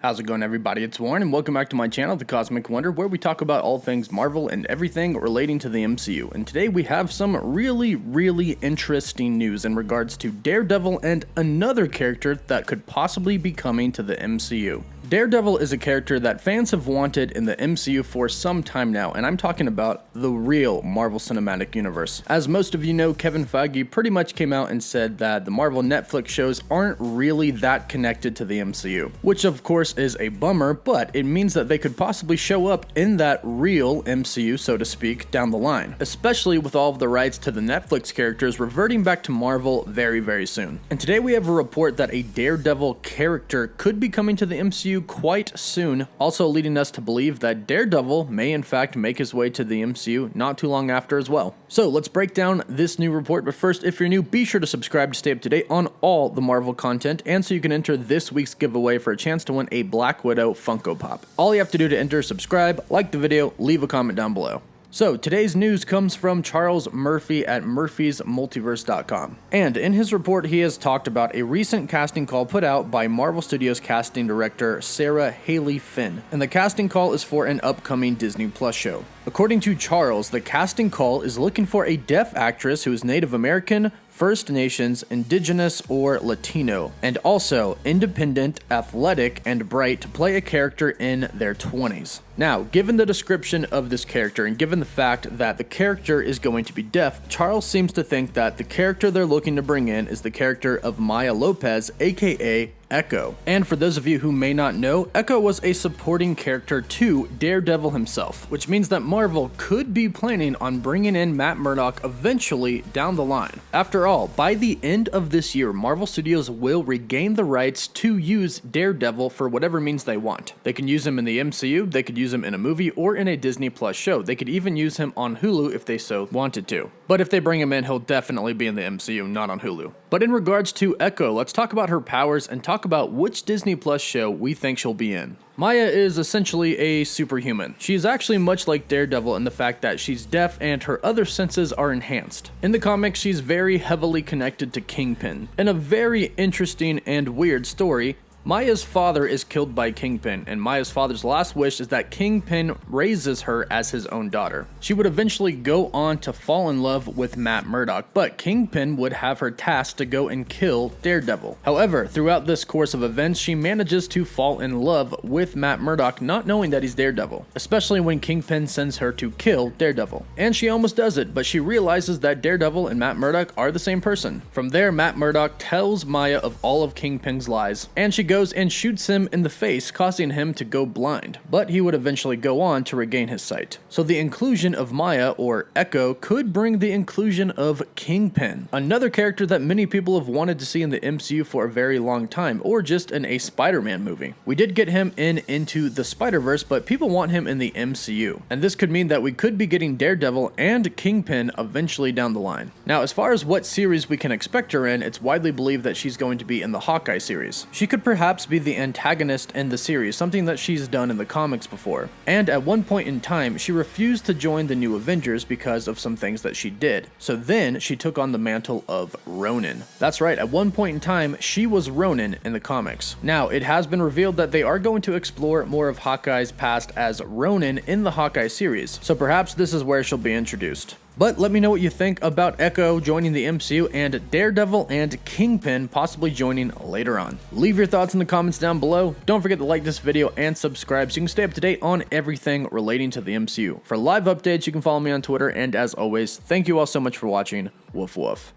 How's it going, everybody? It's Warren, and welcome back to my channel, The Cosmic Wonder, where we talk about all things Marvel and everything relating to the MCU. And today we have some really interesting news in regards to Daredevil and another character that could possibly be coming to the MCU. Daredevil is a character that fans have wanted in the MCU for some time now, and I'm talking about the real Marvel Cinematic Universe. As most of you know, Kevin Feige pretty much came out and said that the Marvel Netflix shows aren't really that connected to the MCU, which of course is a bummer, but it means that they could possibly show up in that real MCU, so to speak, down the line, especially with all of the rights to the Netflix characters reverting back to Marvel very soon. And today we have a report that a Daredevil character could be coming to the MCU quite soon, also leading us to believe that Daredevil may in fact make his way to the MCU not too long after as well. So let's break down this new report, but first, if you're new, be sure to subscribe to stay up to date on all the Marvel content, and so you can enter this week's giveaway for a chance to win a Black Widow Funko Pop. All you have to do to enter is subscribe, like the video, leave a comment down below. So, today's news comes from Charles Murphy at murphysmultiverse.com. And in his report, he has talked about a recent casting call put out by Marvel Studios casting director Sarah Haley Finn. And the casting call is for an upcoming Disney Plus show. According to Charles, the casting call is looking for a deaf actress who is Native American, First Nations, Indigenous, or Latino, and also independent, athletic, and bright to play a character in their 20s. Now, given the description of this character and given the fact that the character is going to be deaf, Charles seems to think that the character they're looking to bring in is the character of Maya Lopez, aka Echo. And for those of you who may not know, Echo was a supporting character to Daredevil himself, which means that Marvel could be planning on bringing in Matt Murdock eventually down the line. After all, by the end of this year, Marvel Studios will regain the rights to use Daredevil for whatever means they want. They can use him in the MCU, they could use him in a movie, or in a Disney Plus show. They could even use him on Hulu if they so wanted to. But if they bring him in, he'll definitely be in the MCU, not on Hulu. But in regards to Echo, let's talk about her powers and talk about which Disney Plus show we think she'll be in. Maya is essentially a superhuman. She is actually much like Daredevil in the fact that she's deaf and her other senses are enhanced. In the comics, she's very heavily connected to Kingpin. In a very interesting and weird story, Maya's father is killed by Kingpin, and Maya's father's last wish is that Kingpin raises her as his own daughter. She would eventually go on to fall in love with Matt Murdock, but Kingpin would have her tasked to go and kill Daredevil. However, throughout this course of events, she manages to fall in love with Matt Murdock, not knowing that he's Daredevil, especially when Kingpin sends her to kill Daredevil. And she almost does it, but she realizes that Daredevil and Matt Murdock are the same person. From there, Matt Murdock tells Maya of all of Kingpin's lies, and she goes and shoots him in the face, causing him to go blind, but he would eventually go on to regain his sight. So the inclusion of Maya, or Echo, could bring the inclusion of Kingpin, another character that many people have wanted to see in the MCU for a very long time, or just in a Spider-Man movie. We did get him in Into the Spider-Verse, but people want him in the MCU, and this could mean that we could be getting Daredevil and Kingpin eventually down the line. Now, as far as what series we can expect her in, it's widely believed that she's going to be in the Hawkeye series. She could perhaps be the antagonist in the series, something that she's done in the comics before. And at one point in time, she refused to join the New Avengers because of some things that she did. So then she took on the mantle of Ronin. That's right, at one point in time, she was Ronin in the comics. Now, it has been revealed that they are going to explore more of Hawkeye's past as Ronin in the Hawkeye series, so perhaps this is where she'll be introduced. But let me know what you think about Echo joining the MCU and Daredevil and Kingpin possibly joining later on. Leave your thoughts in the comments down below. Don't forget to like this video and subscribe so you can stay up to date on everything relating to the MCU. For live updates, you can follow me on Twitter, and as always, thank you all so much for watching. Woof woof.